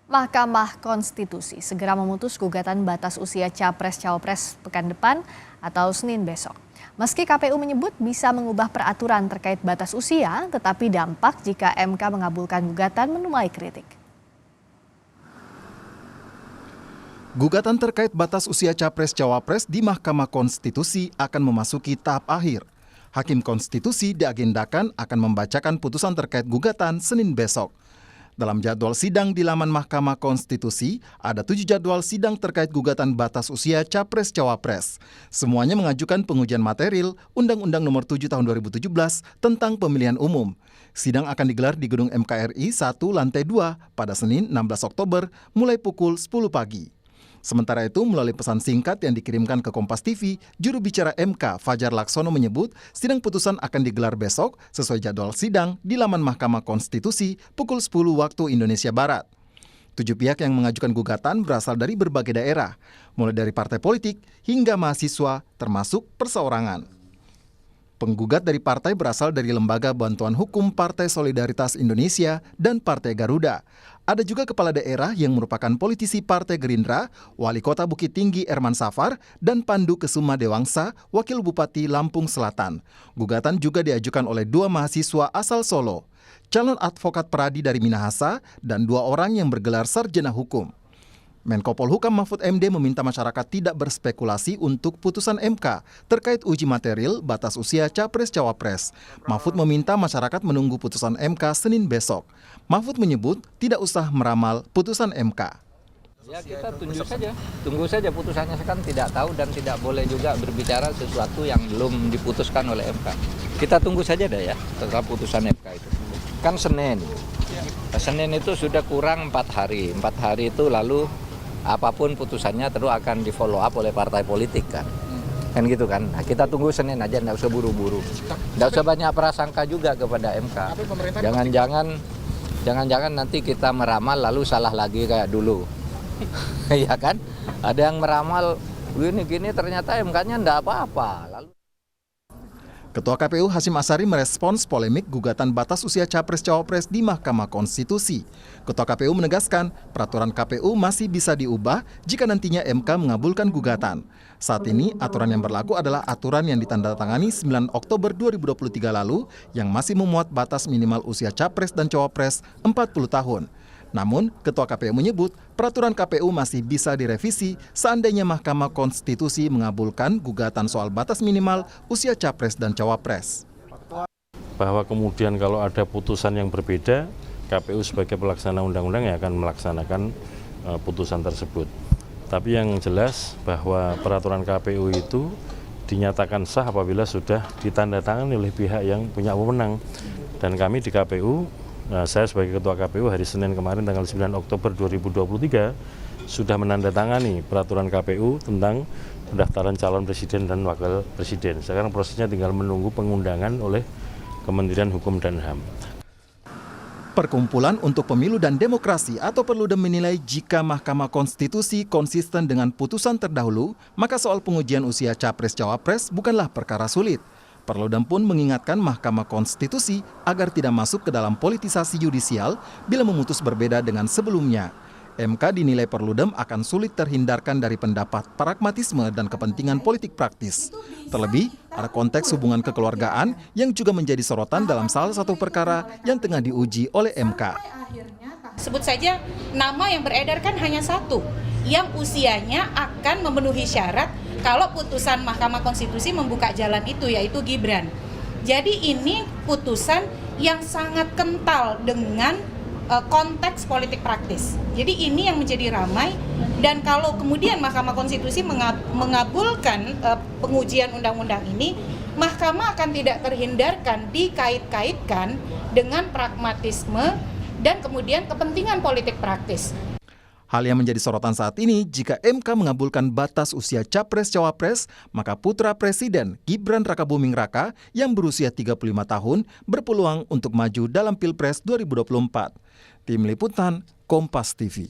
Mahkamah Konstitusi segera memutus gugatan batas usia Capres-Cawapres pekan depan atau Senin besok. Meski KPU menyebut bisa mengubah peraturan terkait batas usia, tetapi dampak jika MK mengabulkan gugatan menuai kritik. Gugatan terkait batas usia Capres-Cawapres di Mahkamah Konstitusi akan memasuki tahap akhir. Hakim Konstitusi diagendakan akan membacakan putusan terkait gugatan Senin besok. Dalam jadwal sidang di laman Mahkamah Konstitusi, ada 7 jadwal sidang terkait gugatan batas usia Capres-Cawapres. Semuanya mengajukan pengujian material Undang-Undang Nomor 7 Tahun 2017 tentang pemilihan umum. Sidang akan digelar di Gedung MKRI 1 Lantai 2 pada Senin 16 Oktober mulai pukul 10 pagi. Sementara itu, melalui pesan singkat yang dikirimkan ke Kompas TV, juru bicara MK Fajar Laksono menyebut sidang putusan akan digelar besok sesuai jadwal sidang di laman Mahkamah Konstitusi pukul 10 waktu Indonesia Barat. 7 pihak yang mengajukan gugatan berasal dari berbagai daerah, mulai dari partai politik hingga mahasiswa termasuk perseorangan. Penggugat dari partai berasal dari Lembaga Bantuan Hukum Partai Solidaritas Indonesia dan Partai Garuda. Ada juga kepala daerah yang merupakan politisi Partai Gerindra, Wali Kota Bukit Tinggi Herman Safar, dan Pandu Kesuma Dewangsa, Wakil Bupati Lampung Selatan. Gugatan juga diajukan oleh 2 mahasiswa asal Solo, calon advokat Pradi dari Minahasa, dan 2 orang yang bergelar sarjana hukum. Menko Polhukam Mahfud MD meminta masyarakat tidak berspekulasi untuk putusan MK terkait uji material batas usia Capres-Cawapres. Mahfud meminta masyarakat menunggu putusan MK Senin besok. Mahfud menyebut tidak usah meramal putusan MK. Ya, kita tunggu saja putusannya, kan tidak tahu dan tidak boleh juga berbicara sesuatu yang belum diputuskan oleh MK. Kita tunggu saja deh ya setelah putusan MK itu. Kan Senin itu sudah kurang 4 hari. 4 hari itu lalu apapun putusannya terus akan di follow up oleh partai politik kan gitu kan. Nah, kita tunggu Senin aja, nggak usah buru-buru, nggak usah banyak prasangka juga kepada MK. Jangan-jangan nanti kita meramal lalu salah lagi kayak dulu. Iya kan, ada yang meramal gini ternyata MK-nya nggak apa-apa. Ketua KPU Hasyim Asyari merespons polemik gugatan batas usia Capres-Cawapres di Mahkamah Konstitusi. Ketua KPU menegaskan peraturan KPU masih bisa diubah jika nantinya MK mengabulkan gugatan. Saat ini aturan yang berlaku adalah aturan yang ditandatangani 9 Oktober 2023 lalu yang masih memuat batas minimal usia Capres dan Cawapres 40 tahun. Namun, Ketua KPU menyebut peraturan KPU masih bisa direvisi seandainya Mahkamah Konstitusi mengabulkan gugatan soal batas minimal usia Capres dan Cawapres. Bahwa kemudian kalau ada putusan yang berbeda, KPU sebagai pelaksana undang-undang yang akan melaksanakan putusan tersebut. Tapi yang jelas bahwa peraturan KPU itu dinyatakan sah apabila sudah ditandatangani oleh pihak yang punya wewenang. Dan kami di KPU, saya sebagai Ketua KPU hari Senin kemarin tanggal 9 Oktober 2023 sudah menandatangani peraturan KPU tentang pendaftaran calon presiden dan wakil presiden. Sekarang prosesnya tinggal menunggu pengundangan oleh Kementerian Hukum dan HAM. Perkumpulan untuk Pemilu dan Demokrasi atau Perludem menilai jika Mahkamah Konstitusi konsisten dengan putusan terdahulu, maka soal pengujian usia Capres-Cawapres bukanlah perkara sulit. Perludem pun mengingatkan Mahkamah Konstitusi agar tidak masuk ke dalam politisasi yudisial bila memutus berbeda dengan sebelumnya. MK dinilai Perludem akan sulit terhindarkan dari pendapat pragmatisme dan kepentingan politik praktis. Terlebih, ada konteks hubungan kekeluargaan yang juga menjadi sorotan dalam salah satu perkara yang tengah diuji oleh MK. Sebut saja nama yang beredar kan hanya satu, yang usianya akan memenuhi syarat kalau putusan Mahkamah Konstitusi membuka jalan itu, yaitu Gibran. Jadi ini putusan yang sangat kental dengan konteks politik praktis. Jadi ini yang menjadi ramai, dan kalau kemudian Mahkamah Konstitusi mengabulkan pengujian undang-undang ini, Mahkamah akan tidak terhindarkan dikait-kaitkan dengan pragmatisme dan kemudian kepentingan politik praktis. Hal yang menjadi sorotan saat ini, jika MK mengabulkan batas usia Capres-Cawapres, maka putra Presiden Gibran Rakabuming Raka yang berusia 35 tahun berpeluang untuk maju dalam Pilpres 2024. Tim Liputan, Kompas TV.